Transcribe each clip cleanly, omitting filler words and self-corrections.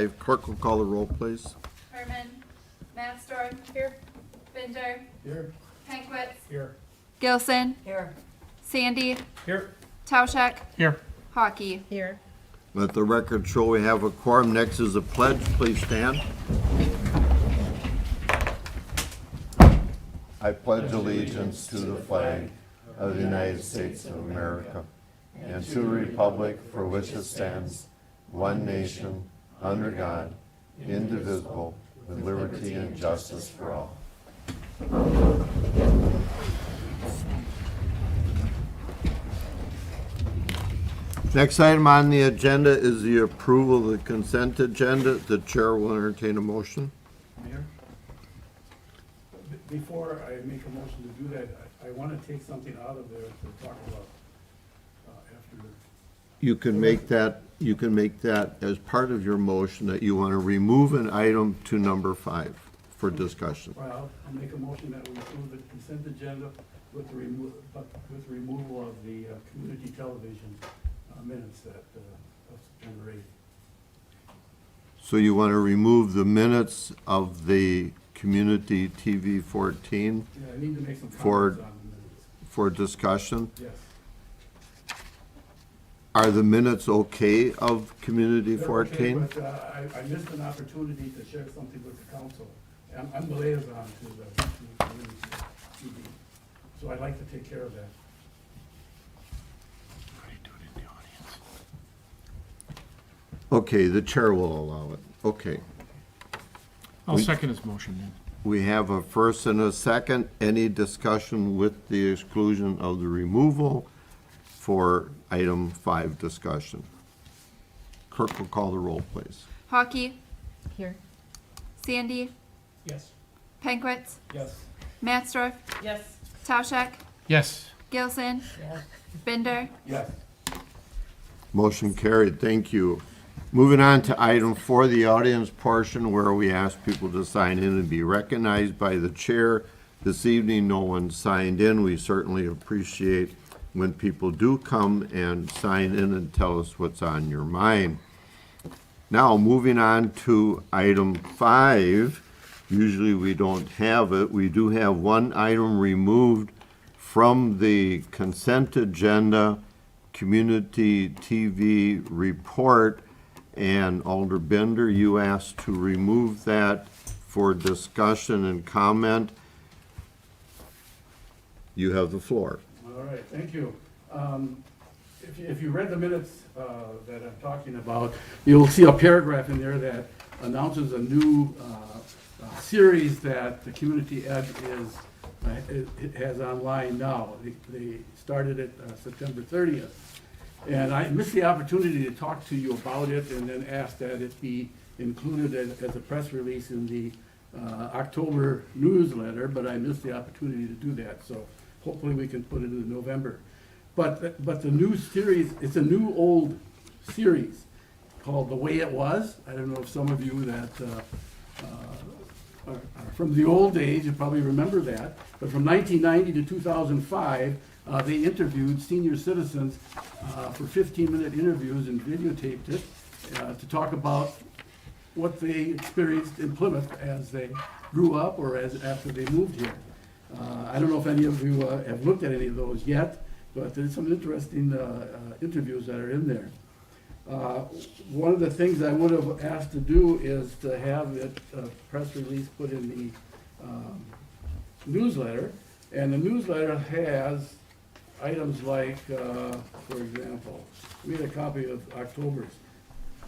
Clerk will call the roll, please. Herman. Matstorm. Here. Binder. Here. Hankwitz. Here. Gilson. Here. Sandy. Here. Tauschek. Here. Hockey. Here. Let the record show we have a quorum. Next is a pledge. Please stand. I pledge allegiance to the flag of the United States of America and to the republic for which it stands, one nation, under God, indivisible, with liberty and justice for all. Next item on the agenda is the approval of the consent agenda. The chair will entertain a motion. Mayor? Before I make a motion to do that, I want to take something out of there to talk about after. You can make that as part of your motion that you want to remove an item to number 5 for discussion. Well, I'll make a motion that we approve the consent agenda with the removal of the community television minutes that of September 8th. So you want to remove the minutes of the Community TV 14 Yeah, I need to make some For- comments on the minutes. for discussion? Yes. Are the minutes okay of Community They're 14? okay, but I missed an opportunity to share something with the council. I'm the liaison to the community TV, so I'd like to take care of that. Okay, the chair will allow it. Okay. I'll We- second his motion then. We have a first and a second. Any discussion with the exclusion of the removal for item 5 discussion? Clerk will call the roll, please. Hockey. Here. Sandy. Yes. Pankwitz. Yes. Matstorf. Yes. Tauschek. Yes, Gilson. Yes. Binder. Yes. Motion carried. Thank you. Moving on to item 4, the audience portion, where we ask people to sign in and be recognized by the chair. This evening, no one signed in. We certainly appreciate when people do come and sign in and tell us what's on your mind. Now, moving on to item 5. Usually we don't have it. We do have one item removed from the consent agenda, Community TV report. And Alder Bender, you asked to remove that for discussion and comment. You have the floor. All right, thank you. If you read the minutes that I'm talking about, you'll see a paragraph in there that announces a new series that the community ed has online now. They started it September 30th. And I missed the opportunity to talk to you about it and then ask that it be included as a press release in the October newsletter, but I missed the opportunity to do that. So hopefully we can put it in November. But the new series, it's a new old series called The Way It Was. I don't know if some of you that are from the old days, you probably remember that. But from 1990 to 2005, they interviewed senior citizens for 15-minute interviews and videotaped it to talk about what they experienced in Plymouth as they grew up or after they moved here. I don't know if any of you have looked at any of those yet, but there's some interesting interviews that are in there. One of the things I would have asked to do is to have it press release put in the newsletter, and the newsletter has items like, for example, we had a copy of October's.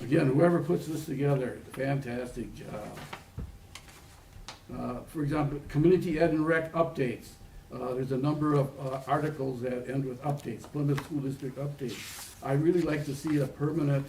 Again, whoever puts this together, fantastic job. For example, community ed and rec updates. There's a number of articles that end with updates, Plymouth School District updates. I really like to see a permanent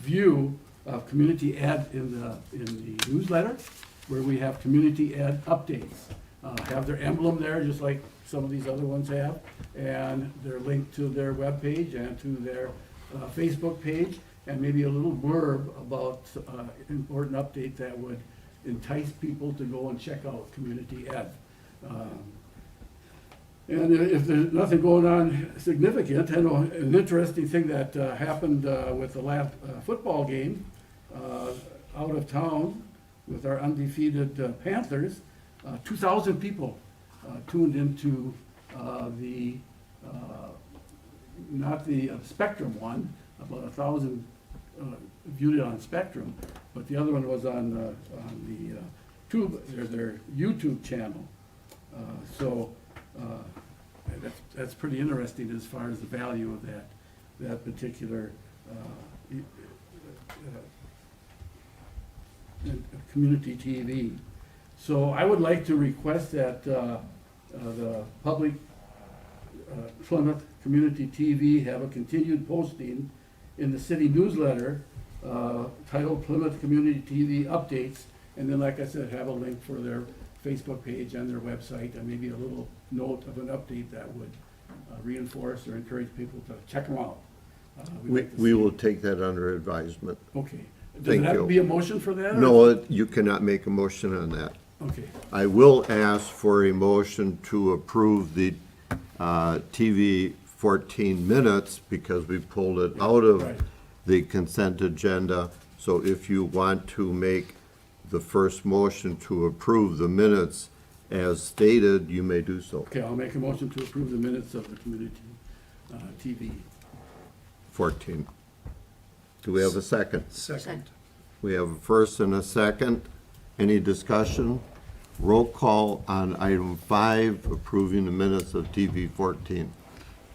view of community ed in the newsletter, where we have community ed updates. Have their emblem there, just like some of these other ones have, and they're linked to their webpage and to their Facebook page, and maybe a little blurb about important update that would entice people to go and check out community ed. And if there's nothing going on significant, I know an interesting thing that happened with the last football game out of town with our undefeated Panthers, 2,000 people tuned into the, not the Spectrum one, about 1,000 viewed it on Spectrum, but the other one was on the Tube, their YouTube channel. So that's pretty interesting as far as the value of that particular community TV. So I would like to request that the public Plymouth Community TV have a continued posting in the city newsletter titled Plymouth Community TV Updates, and then, like I said, have a link for their Facebook page and their website, and maybe a little note of an update that would reinforce or encourage people to check them out. We will take that under advisement. Okay. Does Thank it have to you. be a motion for that? or- No, you cannot make a motion on that. Okay, I will ask for a motion to approve the TV 14 minutes because we pulled it out of Right. the consent agenda. So if you want to make the first motion to approve the minutes as stated, you may do so. okay, I'll make a motion to approve the minutes of the community TV. 14. Do we have a second? Second. We have a first and a second. Any discussion? Roll call on item 5, approving the minutes of TV 14.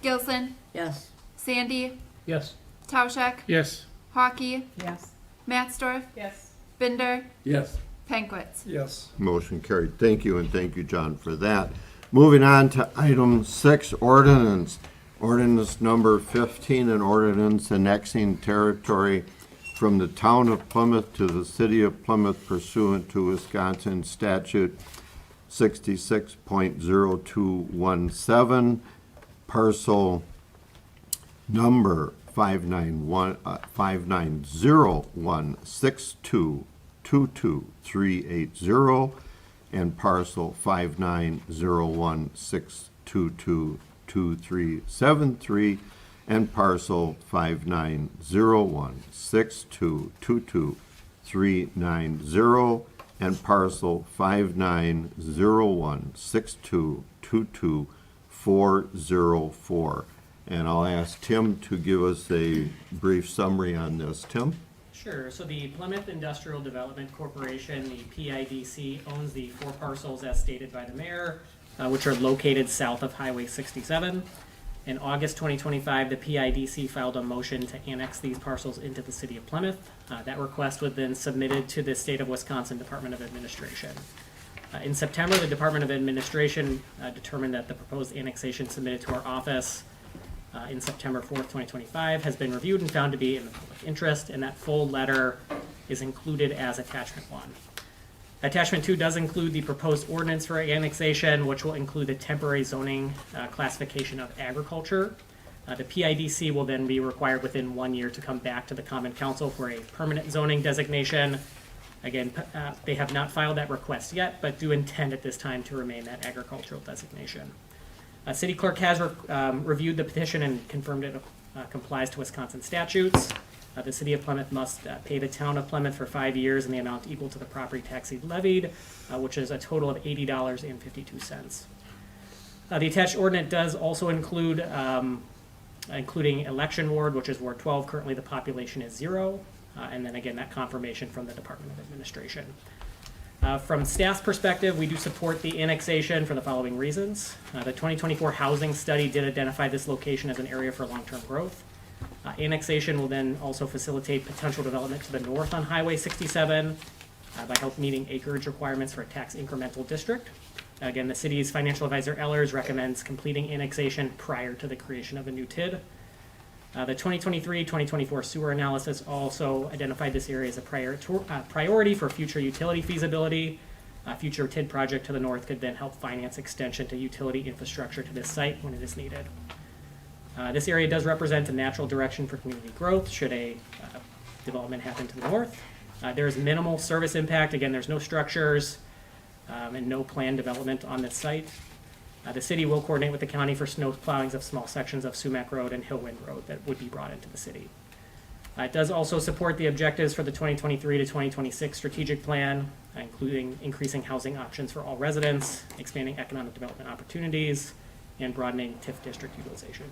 Gilson, Yes. Sandy, Yes. Tauschek, Yes. Hawkey, Yes. Matsdorf, Yes. Binder, Yes. Pankwitz. Yes. Motion carried. Thank you, and thank you, John, for that. Moving on to item 6, ordinance. Ordinance number 15, an ordinance annexing territory from the town of Plymouth to the city of Plymouth pursuant to Wisconsin statute 66.0217, parcel number 59016222380 and parcel 59016222373 and parcel 59016222390 and parcel 59016222404. And I'll ask Tim to give us a brief summary on this. Tim? Sure. So the Plymouth Industrial Development Corporation, the PIDC, owns the 4 parcels as stated by the mayor, which are located south of Highway 67. In August 2025, the PIDC filed a motion to annex these parcels into the city of Plymouth. That request was then submitted to the State of Wisconsin Department of Administration. In September, the Department of Administration determined that the proposed annexation submitted to our office in September 4th, 2025, has been reviewed and found to be in the public interest, and that full letter is included as attachment 1. Attachment 2 does include the proposed ordinance for annexation, which will include the temporary zoning classification of agriculture. The PIDC will then be required within 1 year to come back to the Common Council for a permanent zoning designation. Again, they have not filed that request yet, but do intend at this time to remain that agricultural designation. City clerk has reviewed the petition and confirmed it complies to Wisconsin statutes. The city of Plymouth must pay the town of Plymouth for 5 years in the amount equal to the property tax levied, which is a total of $80.52. The attached ordinance does also include including election ward, which is Ward 12. Currently, the population is 0. And then again, that confirmation from the Department of Administration. From staff's perspective, we do support the annexation for the following reasons. The 2024 housing study did identify this location as an area for long-term growth. Annexation will then also facilitate potential development to the north on Highway 67 by help meeting acreage requirements for a tax incremental district. Again, the city's financial advisor Ellers recommends completing annexation prior to the creation of a new TID. The 2023-2024 sewer analysis also identified this area as a priority for future utility feasibility. A future TID project to the north could then help finance extension to utility infrastructure to this site when it is needed. This area does represent a natural direction for community growth should a development happen to the north. There is minimal service impact. Again, there's no structures and no planned development on this site. The city will coordinate with the county for snow plowings of small sections of Sumac Road and Hillwind Road that would be brought into the city. It does also support the objectives for the 2023 to 2026 strategic plan, including increasing housing options for all residents, expanding economic development opportunities, and broadening TIF district utilization.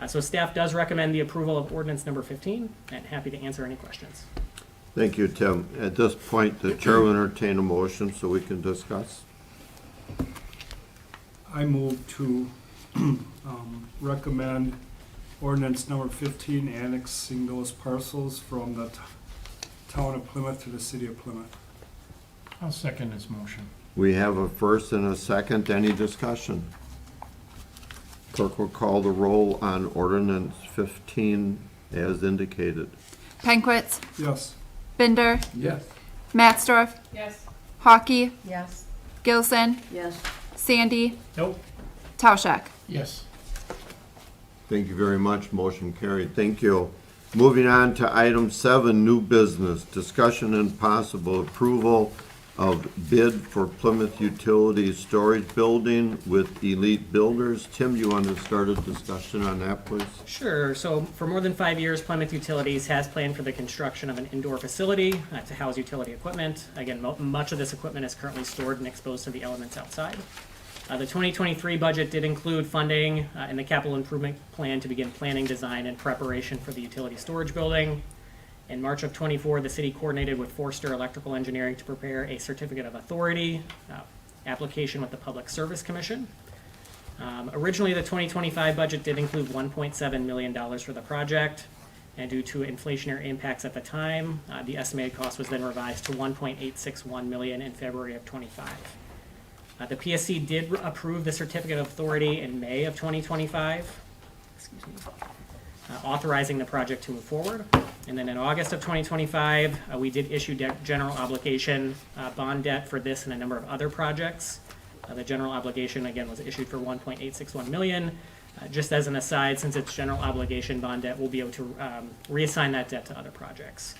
So staff does recommend the approval of ordinance number 15, and happy to answer any questions. Thank you, Tim. At this point, the chair will entertain a motion so we can discuss. I move to recommend ordinance number 15, annexing those parcels from the town of Plymouth to the city of Plymouth. I'll second this motion. We have a first and a second. Any discussion? Clerk will call the roll on ordinance 15 as indicated. Penquits, Yes. Binder, Yes. Matsdorf, Yes. Hawkey, Yes. Gilson, Yes. Sandy, Nope. Tauschak. Yes. Thank you very much. Motion carried. Thank you. Moving on to item 7, new business. Discussion and possible approval of bid for Plymouth Utilities Storage Building with Elite Builders. Tim, you want to start a discussion on that, please? Sure. So for more than 5 years, Plymouth Utilities has planned for the construction of an indoor facility to house utility equipment. Again, much of this equipment is currently stored and exposed to the elements outside. The 2023 budget did include funding in the capital improvement plan to begin planning, design, and preparation for the utility storage building. In March of '24, the city coordinated with Forster Electrical Engineering to prepare a certificate of authority application with the Public Service Commission. Originally, the 2025 budget did include $1.7 million for the project, and due to inflationary impacts at the time, the estimated cost was then revised to $1.861 million in February of '25. The PSC did approve the certificate of authority in May of 2025, authorizing the project to move forward. And then in August of 2025, we did issue general obligation bond debt for this and a number of other projects. The general obligation, again, was issued for $1.861 million. Just as an aside, since it's general obligation bond debt, we'll be able to reassign that debt to other projects.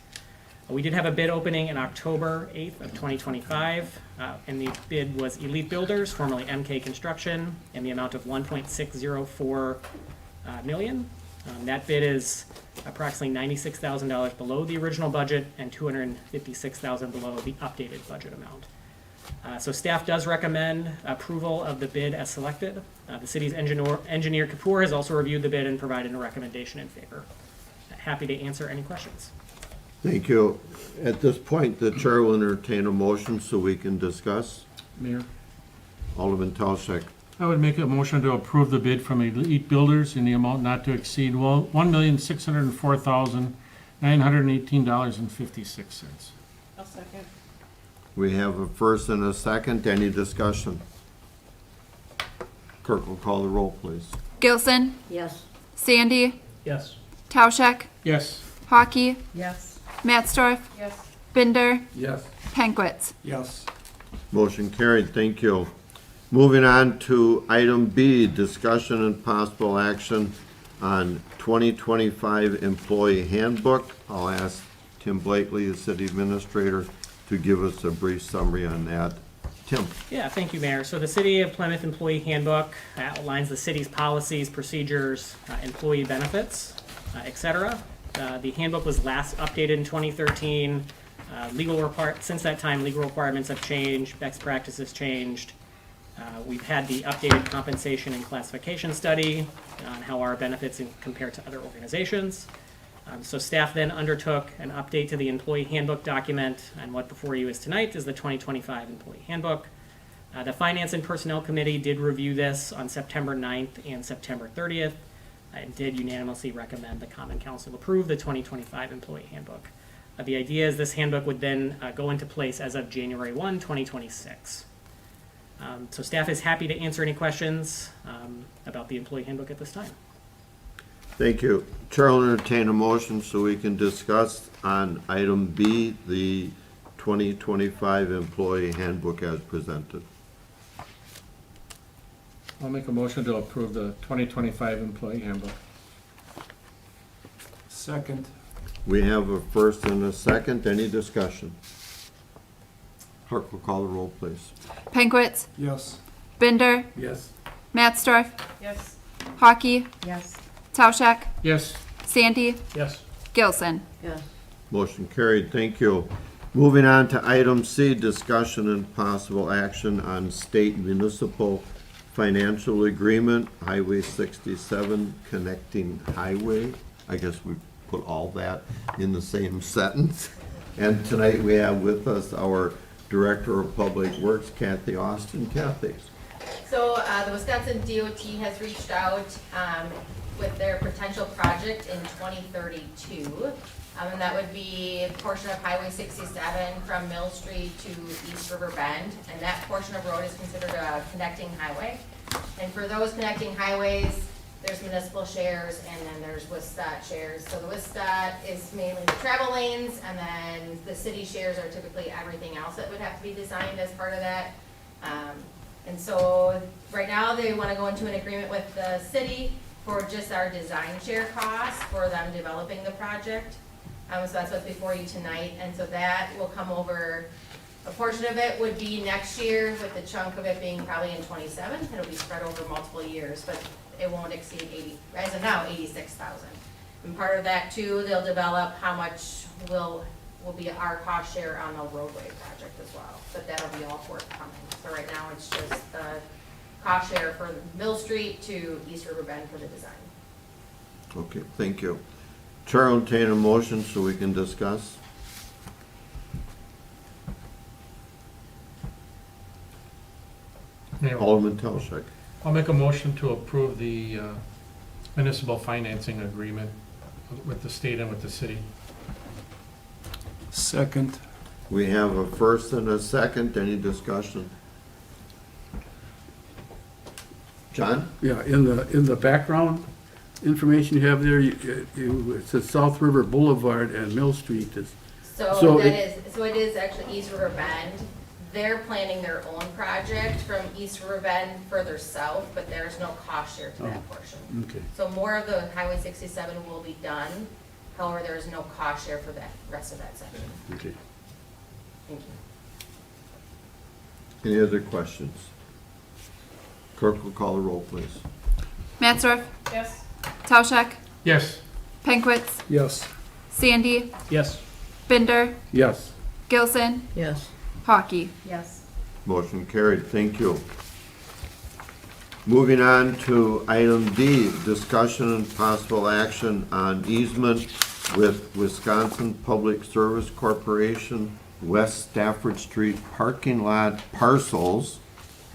We did have a bid opening in October 8th of 2025, and the bid was Elite Builders, formerly MK Construction, in the amount of $1.604 million. That bid is approximately $96,000 below the original budget and $256,000 below the updated budget amount. So staff does recommend approval of the bid as selected. The city's engineer Kapoor has also reviewed the bid and provided a recommendation in favor. Happy to answer any questions. Thank you. At this point, the chair will entertain a motion so we can discuss. Mayor, Alderman Tauschak. I would make a motion to approve the bid from Elite Builders in the amount not to exceed $1,604,918.56. I'll second. We have a first and a second. Any discussion? Clerk will call the roll, please. Gilson, Yes. Sandy, Yes. Tauschak, Yes. Hawkey, Yes. Matsdorf, Yes. Binder, Yes. Penquits. Yes. Motion carried. Thank you. Moving on to item B, discussion and possible action on 2025 employee handbook. I'll ask Tim Blakely, the city administrator, to give us a brief summary on that. Tim. Yeah, thank you, Mayor. So the City of Plymouth Employee Handbook outlines the city's policies, procedures, employee benefits, et cetera. The handbook was last updated in 2013. Since that time, legal requirements have changed, best practices changed. We've had the updated compensation and classification study on how our benefits compare to other organizations. So staff then undertook an update to the employee handbook document, and what before you is tonight is the 2025 employee handbook. The Finance and Personnel Committee did review this on September 9th and September 30th, and did unanimously recommend the Common Council approve the 2025 employee handbook. The idea is this handbook would then go into place as of January 1, 2026. So staff is happy to answer any questions about the employee handbook at this time. Thank you. Chair will entertain a motion so we can discuss on item B, the 2025 employee handbook as presented. I'll make a motion to approve the 2025 employee handbook. Second. We have a first and a second. Any discussion? Clerk will call the roll, please. Penquits, Yes. Binder, Yes. Matsdorf, Yes. Hawkey, Yes. Tauschek, Yes. Sandy, Yes. Gilson. Yes. Motion carried, thank you. Moving on to item C, discussion and possible action on state municipal financial agreement, Highway 67 connecting highway. I guess we put all that in the same sentence. And tonight we have with us our Director of Public Works, Kathy Austin. Kathy. So the Wisconsin DOT has reached out with their potential project in 2032. And that would be a portion of Highway 67 from Mill Street to East River Bend. And that portion of road is considered a connecting highway. And for those connecting highways, there's municipal shares and then there's WISDOT shares. So the WISDOT is mainly the travel lanes, and then the city shares are typically everything else that would have to be designed as part of that. And so right now they want to go into an agreement with the city for just our design share costs for them developing the project. So that's what's before you tonight, and so that will come over, a portion of it would be next year, with the chunk of it being probably in 27. It'll be spread over multiple years, but it won't exceed 80, as of now, 86,000. And part of that too, they'll develop how much will be our cost share on the roadway project as well, but that'll be all forthcoming. So right now, it's just the cost share for Mill Street to East River Bend for the design. Okay, thank you. Chair will entertain a motion so we can discuss. Mayor, Alderman Tauschek. I'll make a motion to approve the municipal financing agreement with the state and with the city. Second. We have a first and a second. Any discussion? John? Yeah, in the background information you have there, it says South River Boulevard and Mill Street is, So So it- it is actually East River Bend. They're planning their own project from East River Bend further south, but there's no cost share to that Oh. portion. okay. So more of the Highway 67 will be done, however, there is no cost share for that rest of that section. Okay. Thank you. Any other questions? Clerk will call the roll, please. Matsdorf, Yes. Tauschek, Yes. Penkwitz, Yes. Sandy, Yes. Binder, Yes. Gilson, Yes. Hawkey. Yes. Motion carried, thank you. Moving on to item D, discussion and possible action on easement with Wisconsin Public Service Corporation, West Stafford Street parking lot parcels.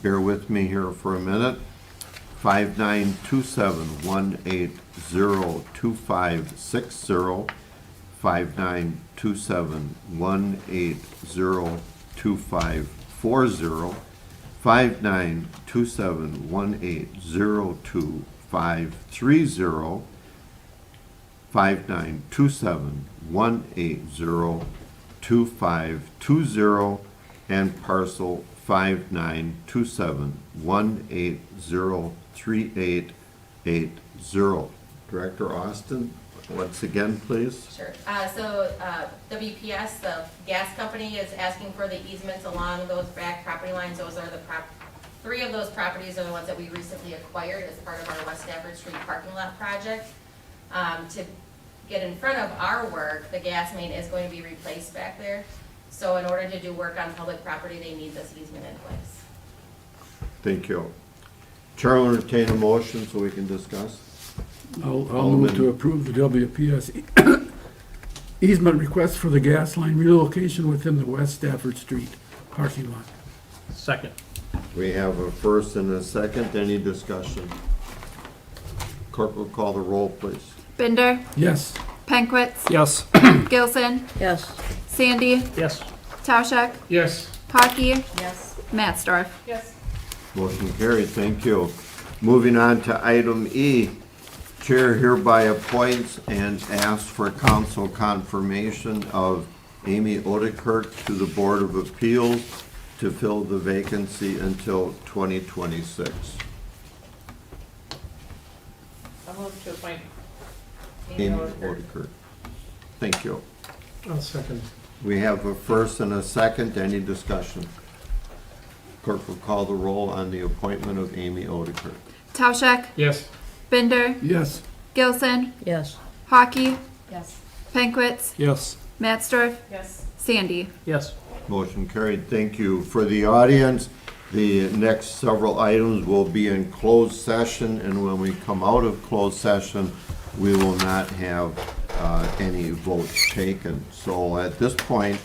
Bear with me here for a minute. 5927-180-2560, 5927-180-2540, 5927-180-2530, 5927-180-2520, and parcel 5927-180-3880. Director Austin, once again, please. Sure. WPS, the gas company, is asking for the easements along those back property lines. Those are the three of those properties are the ones that we recently acquired as part of our West Stafford Street parking lot project. To get in front of our work, the gas main is going to be replaced back there. So in order to do work on public property, they need this easement in place. Thank you. Chair will entertain a motion so we can discuss. I'll move to approve the WPS easement request for the gas line relocation within the West Stafford Street parking lot. Second. We have a first and a second. Any discussion? Clerk will call the roll, please. Binder, Yes. Penkwitz, Yes. Gilson, Yes. Sandy, Yes. Tauschek, Yes. Hawkey, Yes. Matsdorf. Yes. Motion carried, thank you. Moving on to item E, Chair hereby appoints and asks for council confirmation of Amy Odekirk to the Board of Appeals to fill the vacancy until 2026. I'll move to appoint Amy Odekirk. Thank you. I'll second. We have a first and a second. Any discussion? Clerk will call the roll on the appointment of Amy Odekirk. Tauschek, Yes. Binder, Yes. Gilson, Yes. Hockey, Yes. Penkwitz, Yes. Matsdorf, Yes. Sandy. Yes. Motion carried. Thank you. For the audience, the next several items will be in closed session, and when we come out of closed session, we will not have any votes taken. So at this point,